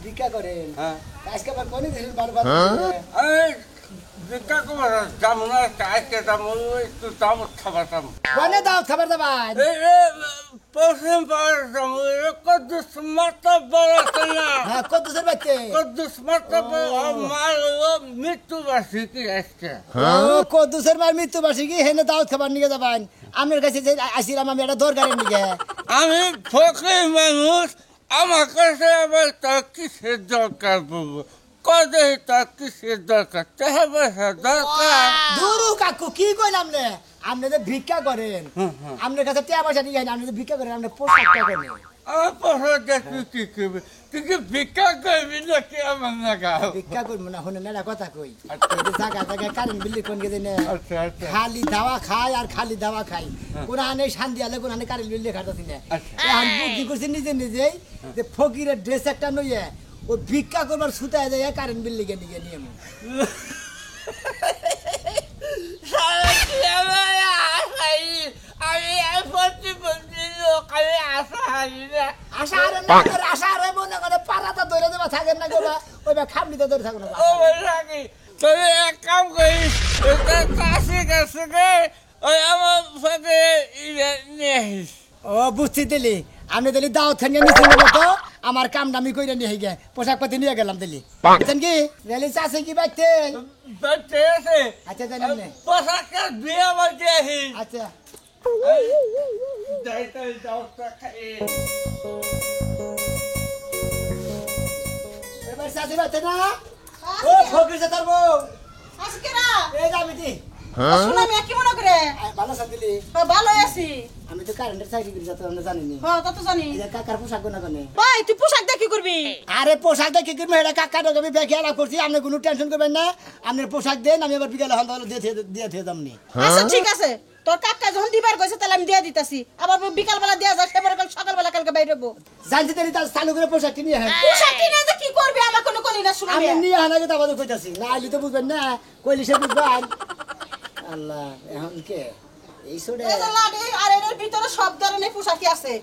ভিক্ষা করেন আজকে আবার কোন দিন বারবার ভিক্ষা করার দাম না আজকে দাম একটু দাম খাবার দাম কোনে দাও খাবার দাবার পশ্চিম পাড়ার দাম কদ্দুস মাতাব্বর আছে না হ্যাঁ কদ্দুসের বাচ্চা কদ্দুস মাতাব্বর আমার মৃত্যু বার্ষিকী আজকে কদ্দুসের মার মৃত্যু বার্ষিকী হেনে দাওয়াত খাবার নিয়ে যাবেন আপনার কাছে যে আসিলাম আমি একটা দরকারের নিয়ে আমি ফকির মানুষ আমার কাছে আবার তার কিসের দরকার বলবো কদে তার কিসের দরকার টাকা পয়সা দরকার দুরু কাকু কি কইলাম রে আপনি যে ভিক্ষা করেন আপনার কাছে টাকা পয়সা নিয়ে আপনি যে ভিক্ষা করেন আপনি পোশাকটা করেন আমার পোশাক দেখবি কি করবি তুই কি ভিক্ষা করবি নাকি আমার না গাও ভিক্ষা করবো না শুনে না কথা কই জায়গা জায়গায় কারেন্ট বিল্ডিং কোন গেছে না খালি দাওয়া খায় আর খালি দাওয়া খাই কোন আনে শান্তি আলে কোন আনে কারেন্ট বিল্ডিং খাটাছি না এখন বুদ্ধি করছি নিজে নিজেই যে ফকিরের ড্রেস একটা নইয়ে ও ভিক্ষা করবার ছুটায় যায় কারেন্ট বিল্ডিং নিয়ে নিয়ে আশা আরে মনে করে পাড়াটা ধরে দেবা থাকেন না গোবা ওই খামড়িতে ধরে থাকো না তবে এক কাম করিস কাছে কাছে ওই আমার সাথে নিয়ে আসিস ও বুঝছি দিলি আপনি দিলি দাও থেকে নিচ্ছেন তো আমার কামটা আমি কইরা নিয়ে গে পোশাক পাতি নিয়ে গেলাম দিলি বুঝছেন কি রেলি চাষে কি বাইতে বাচ্চা আছে আচ্ছা জানেন না পোশাকটা বিয়ে বাজে আসিস আচ্ছা যাইতে যাওয়া খাই এবার চাষে বাইতে না ও ফকির যে তারবো আজকে না এই যাবি দি শুন আমি কি মনে করে ভালো সাদিলি ভালো আছি আমি তো কারেন্টের চাকরি করি যত আমরা জানি নি হ্যাঁ তত জানি এটা কাকার পোশাক কোনা কোনে ভাই তুই পোশাক দিয়ে কি করবি আরে পোশাক দিয়ে কি করবি এটা কাকা তো আমি বেখেলা করছি আপনি কোনো টেনশন করবেন না আপনার পোশাক দেন আমি আবার বিকেলে হন্দ দিয়ে দিয়ে দামনি আচ্ছা ঠিক আছে তোর কাকা যখন দিবার কইছে তাহলে আমি দিয়ে দিতাছি আবার বিকাল বেলা দেয়া যায় সেবার কাল সকাল বেলা কালকে বাইরে হবো জানছি তাই তার চালু করে পোশাক কিনে হ্যাঁ পোশাক কিনে যে কি করবি আমার কোনো কলি না শুনবি আমি নিয়ে আনাকে তো আমাদের কইতাছি না আইলি তো বুঝবেন না কইলি সে বুঝবেন আল্লাহ এখন কে এই সোডে আর এর ভিতরে সব ধরনের পোশাকই আছে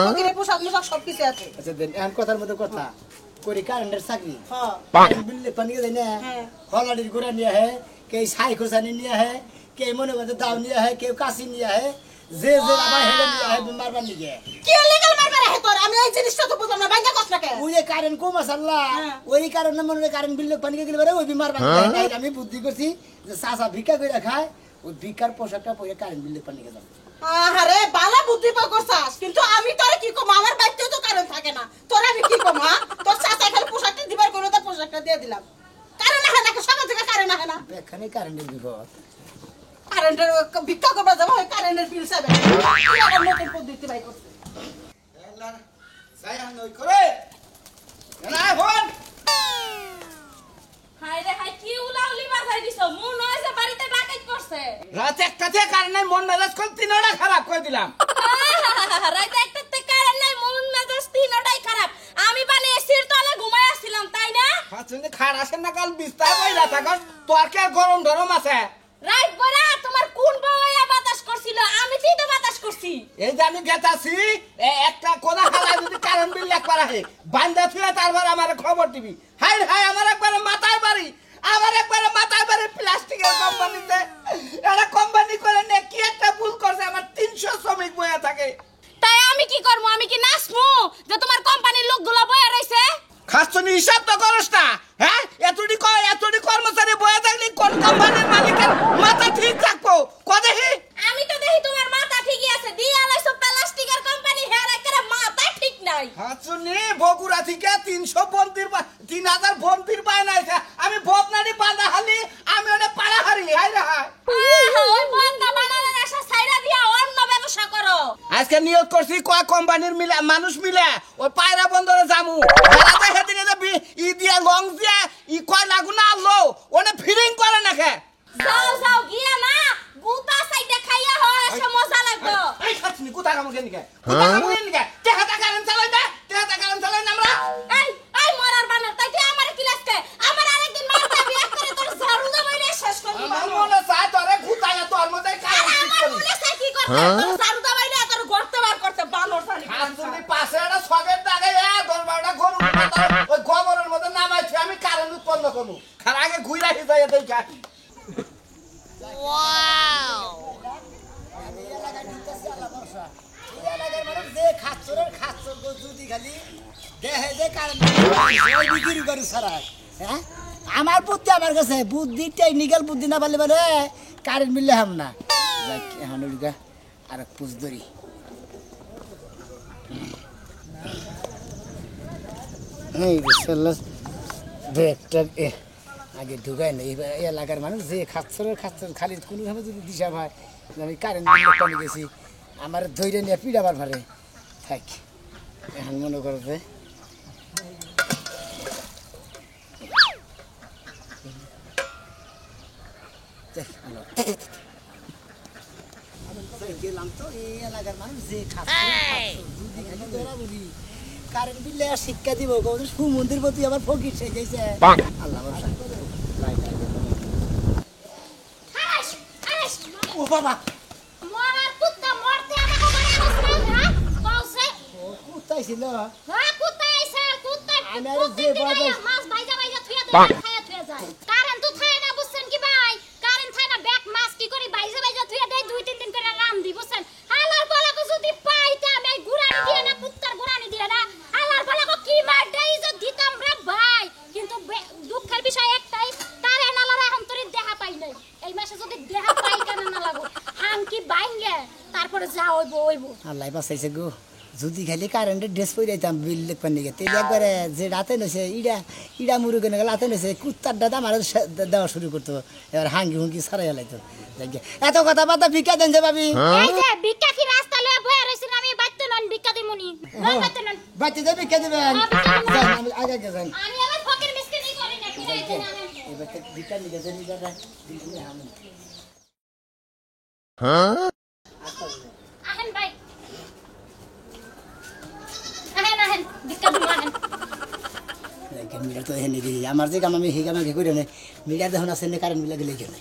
ওখানে পোশাক সব কিছু আছে আচ্ছা দেন এখন কথার মধ্যে কথা করি কারেন্টের চাকরি হ্যাঁ বিল্লে পানি দেয় না হলাডির গোড়া নিয়ে হে কে সাই খোসানি নিয়ে হে কে মনে করতে দাও নিয়ে হে কেউ কাশি নিয়ে হে যে আবার হেলে নিয়ে হে মারবার নিয়ে কি লিগ্যাল মারবার হে তোর আমি এই জিনিসটা তো বুঝলাম না বাইকা কষ্ট নাকি ওই যে কারেন্ট কম আসাল্লাহ ওই কারণে মনে কারেন্ট বিল্লে পানি গেলে পারে ওই বিমার আমি বুদ্ধি করছি যে চাচা ভিক্ষা করে খায় ওই ভিক্ষার পোশাকটা পরে কারেন্ট বিল্লে পানি গেলাম আরে বালা বুদ্ধি পা করছাস কিন্তু আমি তোরে কি কম আমার বাইতে তো কারণ থাকে না তোর আমি কি কম হ্যাঁ তোর চাচা খালি পোশাকটা দিবার কোন তো পোশাকটা দিয়ে দিলাম কারণ না না সকাল থেকে কারণ না না এখানে কারেন্টের বিপদ কারেন্টের ভিক্ষা করবা যাব কারেন্টের বিল সাবে আর নতুন পদ্ধতি বাই করছে যাই আন করে না ফোন হাই রে হাই কি উলাউলি বাজাই দিছো মন হইছে বাড়িতে ডাকাত করছে রাত একটাতে কারণে মন মেজাজ কোন তিনটা খারাপ করে দিলাম রাতে একটাতে কারণ নাই মন মেজাজ তিনটাই খারাপ আমি মানে এসির তলে ঘুমায় আসছিলাম তাই না হাসলে খাড় আসেন না কাল বিস্তার কইরা থাকস তোর কে গরম ধরম আছে রাত বড়া তোমার কোন বউয়া বাতাস করছিল আমি কি তো বাতাস করছি এই যে আমি গেতাছি একটা কোনা খালা যদি কারণ বিল একবার আহে বান্দা ফিরে তারপর আমার খবর দিবি হাই হাই আমার একবার মাথায় বাড়ি আমার একবার মাথায় বাড়ি প্লাস্টিকের কোম্পানিতে এটা কোম্পানি করে নে কি একটা ভুল করছে আমার 300 শ্রমিক বয়া থাকে তাই আমি কি করব আমি কি নাচমু যে তোমার কোম্পানির লোকগুলো বয়া রইছে খাসনি হিসাব তো করস না হ্যাঁ এতটি কর্মচারী বয়া থাকলে কোন কোম্পানির মালিকের মাথা ঠিক থাকবো কদেহি আমি তো দেখি তোমার মাথা ঠিকই আছে দিয়া লাইছো প্লাস্টিকের কোম্পানি হেয়ার করে মাথা ঠিক নাই হাসনি বগুড়া থেকে 300 বন্দির 3000 বন্দির বানাইছে আমি বদনানি বাঁধা হালি আমি ওনে পাড়া হারি হাই রে হাই ওই বন্ধা বানানোর আশা ছাইরা দিয়া অন্য ব্যবসা করো আজকে নিয়োগ করছি কয় কোম্পানির মিলে মানুষ মিলে ওই পায়রা বন্দরে যামু রাতে হেদিনে ই দিয়া লং দিয়া ই কয় লাগু না আলো ওনে ফিলিং করে না খে যাও যাও গিয়া না গুতা সাইডে খাইয়া হয় এসে মজা লাগবে এই খাচ্ছি কোথা কাম কেন কে কোথা কাম কেন কে টেহাটা কারেন্ট চালাই না টেহাটা কারেন্ট চালাই না আমরা এই এই মরার বানার তাই তুই আমারে কি লাগছে আমার আরেকদিন মারতে বিয়ে করে তোর ঝাড়ু দে বাইরে শেষ করে সারু দাবাইলে তোর গর্তে বার করতে বানর জানি আর যদি পাশে একটা সকেট থাকে 10-12টা গরু ওই গোবরের মধ্যে নামাইছি আমি কারেন্ট উৎপন্ন করবো খার আগে ঘুরে রাখি যাই এটাই কাটি যে খাচ্ছরের খাচ্ছর যদি খালি দেহে যে কারণ বিক্রি করে সারা হ্যাঁ আমার বুদ্ধি আমার কাছে বুদ্ধি টেকনিক্যাল বুদ্ধি না পারলে বলে কারেন্ট মিললে হাম না এখন ওইটা আর পুষ ধরি ব্রেকটা আগে ঢুকায় না এই এলাকার মানুষ যে খাচ্ছরের খাচ্ছর খালি কোনোভাবে যদি দিশা হয় আমি কারেন্ট কমে গেছি আমার ধৈর্য নিয়ে পিড়াবার ভারে থাক এখন মনে করবে গেলাম তো এই এলাকার মানুষ যে কারেন্ট বিলে শিক্ষা দিব সুমন্দির প্রতি আবার ফকির সেজেছে আল্লাহ ও বাবা মরার কুত্তা মরতে আমাকে বলে আসছে হ্যাঁ কওছে ও কুত্তাই ছিল হ্যাঁ কুত্তা আইছে কুত্তা আমি আরো যে বয়স মাছ ভাইজা ভাইজা থুয়া দেয় খায়া থুয়া যায় কারেন্ট তো থাই না বুঝছেন কি ভাই কারেন্ট থাই না ব্যাক মাছ কি করি ভাইজা ভাইজা থুয়া দেয় 2-3 দিন করে রাম দি বুঝছেন হালার বলাকে যদি পাইতে আমি গুড়ানি দিয়ে না কুত্তার গুড়ানি দিয়ে না হালার বলাকে কি মার দেই যে দিতাম রে ভাই কিন্তু দুঃখের বিষয় একটাই কারেন্ট আলারা এখন তোর দেখা পাই নাই এই মাসে যদি দেখা পাই কেন না লাগো হাঙ্কি বাইঙ্গে তারপরে যা হইব আল্লাহ বাঁচাইছে গো যদি খালি কারেন্টের ড্রেস পরে যাইতাম বিল দেখবার নিকে তেলে একবারে যে রাতে নছে ইডা মুরুগে না রাতে নছে কুত্তার দাদা আমার দেওয়া শুরু করতো এবার হাঙ্গি হুঙ্গি সারাই লাইতো এত কথা বার্তা ভিক্ষা দেন যে ভাবি এই যে ভিক্ষা কি রাস্তা লয়ে বয়ে রইছেন আমি বাইতে নন ভিক্ষা দিমুনি বাইতে নন বাচ্চা যে ভিক্ষা দেবেন আমি আগে যান আমি আবার ফকির মিসকিনি করি না কি রাইতে না এবার ভিক্ষা নিয়ে যান দাদা দিলে আমি আহেন ভাই আহেন ভিক্ষা দিমু আহেন মিডিয়া তো হেনে দিই আমার যে কাম আমি হে কাম আগে করে নে মিডিয়া দেখুন আছে নে কারেন্ট মিলা গেলে কেন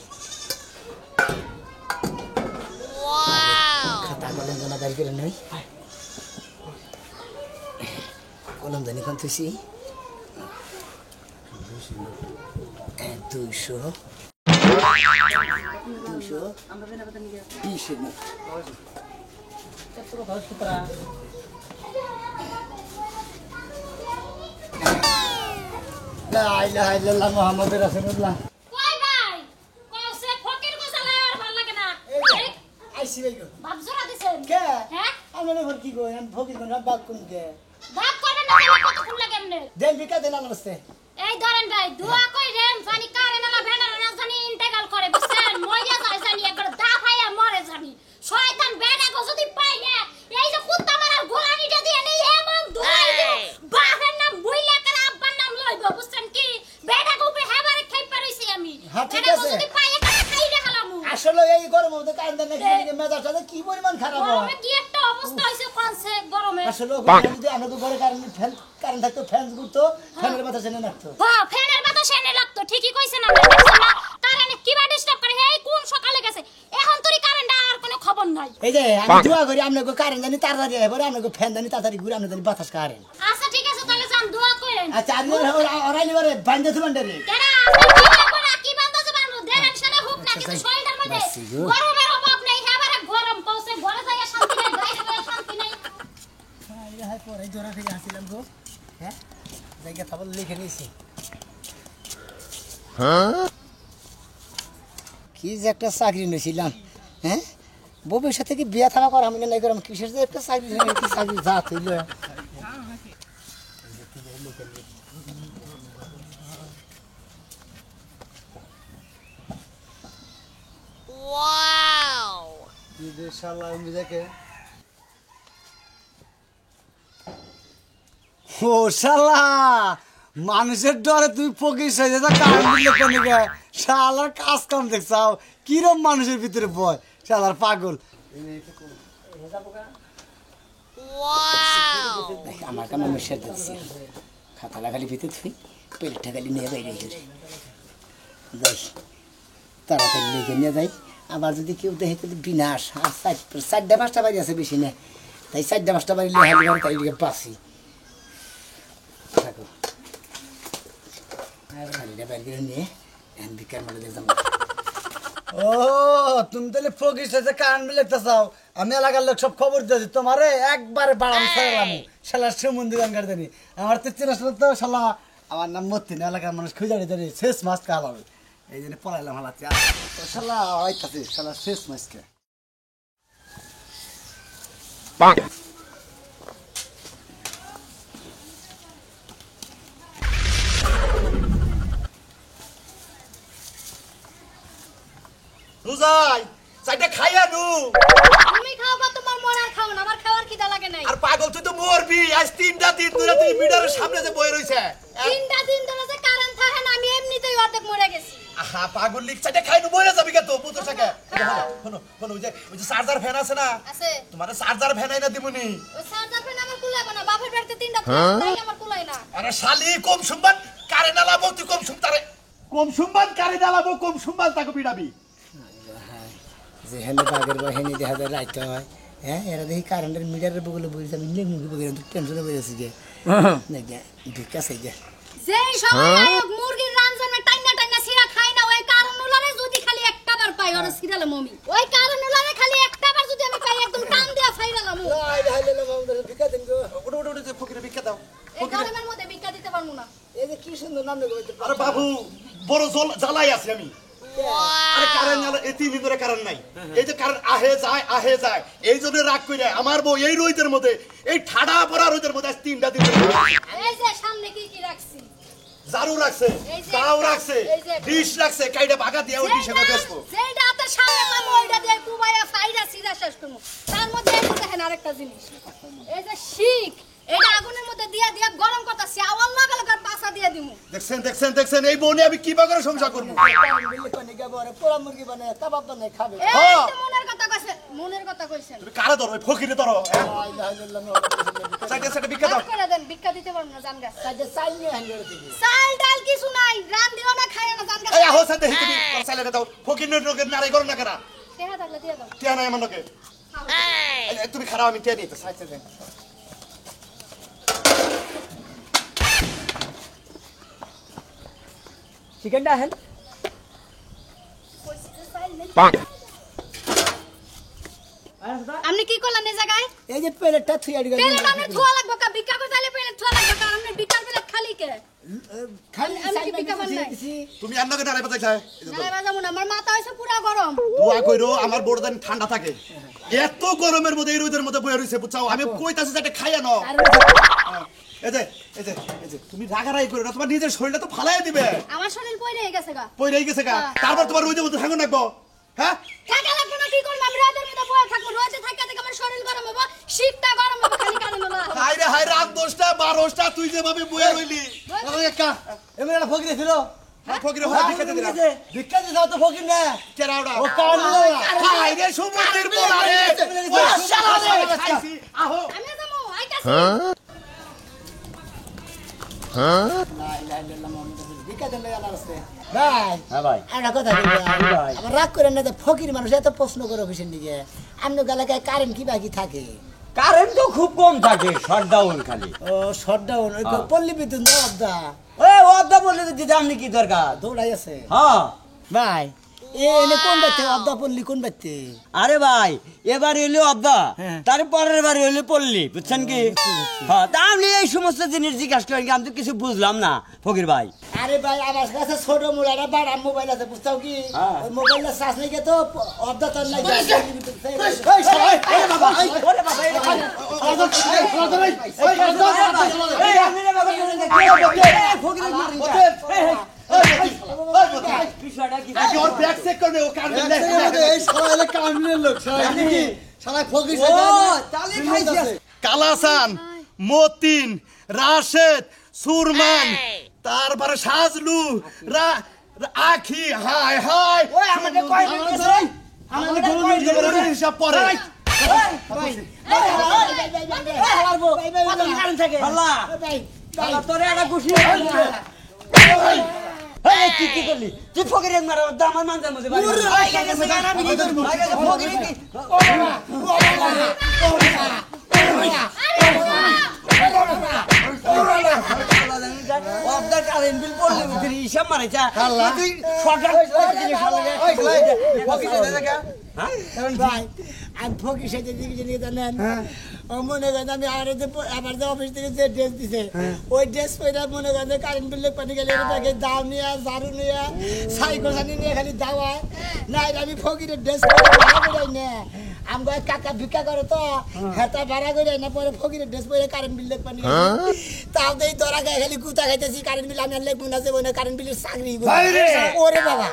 খাতা কলম জানা দাঁড়ি করে নই কলম জানি কোন তুই 200 আমরা বেনা কথা নিয়ে 20 না কত ভালো সুতরা লা ইলাহা ইল্লাল্লাহ মুহাম্মাদুর রাসূলুল্লাহ কই ভাই কইছে ফকির গোসা লয়ে আর ভালো লাগে না আইসি ভাই গো বাপ জোড়া দিছেন কে হ্যাঁ আমরা না কি গো আমি ফকির কোন বাপ কোন কে বাপ করে না কত ফুল লাগে এমনে দেন বিকা দেন আমারতে এই ধরেন ভাই দোয়া কইরেন জানি কারেন্ট আলা ভেড়ার না জানি ইন্তেকাল করে বুঝছেন মইয়া যায় জানি একবার দা ফাইয়া মরে জানি শয়তান বেড়া গো যদি পাই না এই যে কুত্তা মারার গোলানিটা দিয়ে নেই এমন দোয়াই দিব বাপের নাম বইলা করে আব্বার নাম লইব বুঝছেন কি বেড়া গো উপরে হেবারে খাই পারিছি আমি হ্যাঁ, ঠিক বেড়া গো আছে। যদি পাই একটা খাই দেখালামু আসলে এই গরম মধ্যে কারেন্ট দেন না মেজাজটা কি পরিমাণ খারাপ গরমে হয় কি একটা অবস্থা হইছে কোনছে গরমে আসলে যদি আমরা তো ঘরে কারেন্ট থাকতো ফ্যান ঘুরতো ফ্যানের মাথা চেনে রাখতো হ্যাঁ ফ্যানের বাতাস এনে লাগতো ঠিকই কইছেন আপনি দেখছেন না কারেন্ট কিবা ডিস্টার্ব করে এই কোন সকালে গেছে এখন তোরই কারেন্ট আর কোনো খবর নাই এই যে আমি দোয়া করি আপনাকে কারেন্ট জানি তাড়াতাড়ি এবারে আপনাকে ফ্যান জানি তাড়াতাড়ি ঘুরে আপনাদের বাতাস কারেন্ট আচ্ছা ঠিক আছে তাহলে যান দোয়া করেন আচ্ছা আপনি ওরাইলি বারে বান্ধে থুবেন রে কেডা আপনি কি করবেন কি বান্দা যাবেন দেন সেটা হোক না কিন্তু শরীরটার মধ্যে গরমের অভাব নেই এবারে গরম পৌঁছে ঘরে যাইয়া শান্তি নেই বাইরে যাইয়া শান্তি নেই হ্যাঁ পরে জোড়া থেকে আসছিলাম গো হ্যাঁ জায়গা তাবল লিখে নিয়েছি কি যে একটা চাকরি নিয়েছিলাম হ্যাঁ ভবিষ্যতে কি বিয়া থাকা করা আমি নাই করাম কিসের যে একটা চাকরি কি চাকরি জাত হইল ও শালা মানুষের ডরে তুই ফকির হয়ে যা শালার কাজ কাম দেখছাও কিরম মানুষের ভিতরে ভয় শালার পাগল আমার কাম আমি সেরে দিচ্ছি খাতা লাগালি ভিতরে থুই প্লেটটা খালি নিয়ে বাইরে যাই তাড়াতাড়ি লিখে নিয়ে যাই আবার যদি কেউ দেখে তাহলে বিনাশ। আর 4টা-5টা বাড়ি আছে বেশি না, তাই 4টা-5টা বাড়ি লেহালি তাই দিকে বাঁচি থাকো। এবার হাড়িটা বাইর করে নিয়ে এখন বিকার মাঠে দেখলাম। ও তুমি তাহলে ফকির সাথে কারেন্ট বিল দেখতে চাও? আমি এলাকার লোক সব খবর দিয়েছি তোমারে একবারে বাড়াম ছাড়লাম শালা সুমন্দির গান জানি আমার তো চেনা শোনা তো শালা আমার নাম মতিন এলাকার মানুষ খুঁজে জানি শেষ মাছ কাল হবে এই জন্য পড়াইলাম হালাতে শালা আইতাছে শালা শেষ মাছকে রোজাই চাইটা খাইয়া নু। তুমি খাও বা তোমার মন আর খাও না, আমার খাওয়ার খিদা লাগে নাই। আর পাগল তুই তো মরবি। আজ 3টা দিন ধরে তুই মিটারের সামনে যে বই রইছে। 3টা দিন ধরে যে কারেন্ট থাকে না, আমি এমনিতেই অর্ধেক মরে গেছি। আহা পাগল লিক চাইটা খাই নু বইরা যাবি কে তো বুঝছ থাকে। শোনো শোনো ওই যে চার্জার ফ্যান আছে না, আছে তোমার চার্জার ফ্যান আইনা দিমুনি। ওই চার্জার ফ্যান আমার কুলাইব না, বাপের বাড়িতে 3টা তাই আমার কুলাই না। আরে শালি কম শুনবান কারে নালাবো তুই কম শুনতারে। কম শুনবান কারে নালাবো কম শুনবান তাকে পিড়াবি। যেখানে বাঘের বাহিনী দেখা যায় রাইতে হয়, হ্যাঁ এরা দেখি কারেন্টের মিটারের বগলে বলছে আমি মুখে বগে টেনশনে বেড়েছি যে ভিক্ষা চাই যে যেই সময় মুরগির রানজনে টাইনা টাইনা সিরা খাই না, ওই কারণুলারে যদি খালি একটা বার পাই ওরে সিরালে মমি, ওই কারণুলারে খালি একটা বার যদি আমি পাই একদম টান দিয়া ফাইরালাম। ভিক্ষা দেন গো। ওটা ওটা ওটা ফকিরে ভিক্ষা দাও। এই গরমের মধ্যে ভিক্ষা দিতে পারবো না। এই যে কি সুন্দর নাম দেখো। আরে বাবু বড় জ্বালাই আছি আমি। আরে কারেন্ট নালা এই 3 দিন ধরে কারেন্ট নাই। এই যে কারেন্ট আহে যায় এই জন্য রাগ কইরা আমার বউ এই রোদের মধ্যে এই ঠাডা পড়া রোদের মধ্যে আজ 3টা দিন ধরে এই যে সামনে কি কি রাখছি, জারু রাখছে, তাও রাখছে, ডিশ রাখছে, কাইটা ভাগা দিয়া ওই ডিশে করে বেসবো। যেইটা আপনার সামনে পাবো ওইটা দিয়ে কুবাইয়া ফাইরা সিরা শেষ করবো। তার মধ্যে এই দেখেন আরেকটা জিনিস, এই যে শিক এটা আগুনের মধ্যে দিয়া দিয়া গরম করতেছি, আওয়াজ লাগালে আর পাছা দিয়া দিমু। দেখছেন দেখছেন দেখছেন এই বউ নিয়ে আমি কি করে সংসার করব। পোড়া মুরগি বানায় কাবাব বানায় খাবে। এই তো মনের কথা কইছেন, মনের কথা কইছেন। তুমি কারে ধরো ওই ফকিরে ধরো। সাইডে সাইডে ভিক্ষা দাও। মাফ করে দেন, ভিক্ষা দিতে পারবো না জানগা। সাইডে চাল নিয়ে হ্যান্ড করে দিবি। চাল ডাল কিছু নাই, রান দিও না খাইও না জানগা। এই আহো সাইডে তুমি চাইলে দাও ফকির নকে নারে করো না কেন। দেহা থাকলে দিয়া দাও। টিয়া নাই আমার নকে। এই তুমি খারাপ আমি টিয়া নিতে সাইডে দেন। চিকেনটা হেন আপনি কি করলেন এই জায়গায়? এই যে প্লেটটা থুই আড়ি পেলে আপনি ধোয়া লাগবে কা, ভিক্ষা করতে হলে পেলে ধোয়া লাগবে কা, আপনি ভিক্ষার পেলে খালি কে? খালি আমি কি সাইড ভিক্ষা বানাই? তুমি আর নকে নারে বাজাই না বাজাবো না, আমার মাথা হইছে পুরা গরম। দোয়া কইরো আমার বড় দিন ঠান্ডা থাকে। এত গরমের মধ্যে এই রোদের মধ্যে বইয়া রইছে বুঝছাও। আমি কইতাছি যে এটা খাইয়া নাও। এই যে এই যে এই যে তুমি রাগারাই করো না, তোমার নিজের শরীরটা তো ফালাই দিবে। আমার শরীর পয়রে গেছে গা। পইরাই গেছে গা। তারপর তোমার রোদের মধ্যে থাকো নাকবো। হ্যাঁ থাকা লাগবে না, কি করব আমি রোদের মধ্যে বসে থাকবো, রোদে থাকা থেকে আমার শরীর গরম হবে, শীতটা গরম হবে, খালি কারেন্ট না। হাই রাত 10টা 12টা তুই যেভাবে বইয়া রইলি। এমন একটা ফকির ছিল হ্যাঁ ফকিরে হয়ে ভিক্ষা দিতে দিলাম। ভিক্ষা দিতে তো ফকির না কেরাউড়া ও কারেন্ট হাই রে সমুদ্রের পোলা রে। ও শালা রে খাইছি। আহো আমি যাবো আইতাছি। রাগ করে না, ফকির মানুষ এত প্রশ্ন করে অফিসের দিকে আপনার এলাকায় কারেন্ট কি বাকি থাকে? কারেন্ট তো খুব কম থাকে, শটডাউন খালি। ও শটডাউন পল্লী বিদ্যুৎ না অবদা ওই অর্ধা বললে তো দিতে আপনি কি দরকার? দৌড়াই আছে হ্যাঁ ভাই। এনে কোন বাড়তে অবদা পল্লী কোন বাড়তে? আরে ভাই এবার এলো অর্ধা, হ্যাঁ। তারপরের বার হইলো পল্লী, বুঝছেন কি? হ্যাঁ তা আপনি এই সমস্ত জিনিস জিজ্ঞাসা করেন, আমি তো কিছু বুঝলাম না ফকির ভাই। আরে ভাই আমার কাছে ছোট মোবাইল বাড়া মোবাইল আছে বুঝতাও কি? ওই মোবাইলের চার্জ নেই তো অবদা তোর নাই। বিষয়টা কি? আগে ওর ব্যাগ চেক করবে ও কান দিলে। এই সবাই কারেন্টের লোক সবাই সারা ফকির ও তালে খাইছিস। কালাসান, মতিন, রাশেদ, সুরমান, তারপরে সাজলু, আখি, হাই হাই। ওই আমাদের কয় দিন গেছে? আমাদের গরমের জবরের হিসাব পরে। আল্লাহ আল্লাহ তোরে একটা খুশি এই তুই কি করলি তুই ফকিরে মারা আমার মানজার মধ্যে বাড়ি ফকিরে কি আপনার কারেন্ট বিল পড়লে মুখের হিসাব মারাইছা তুই সরকার ভাই আমি ফকির সাথে দিকে নিয়ে জানেন ও মনে করেন আমি আমার যে অফিস থেকে যে ড্রেস দিছে ওই ড্রেস পরে মনে করেন কারেন্ট বিল পানি গেলে দাও নিয়ে ঝাড়ু নিয়ে সাইকেল সানি নিয়ে খালি দাওয়ায় না আমি ফকিরের ড্রেস ভাড়া করে না আমার কাকা ভিক্ষা করে তো হেতা ভাড়া করে না পরে ফকিরের ড্রেস পরে কারেন্ট বিল পানি তাও দেই তোরা খালি কুতা খাইতেছি কারেন্ট বিল আমি লেখবো না যে কারেন্ট বিলের চাকরি ওরে বাবা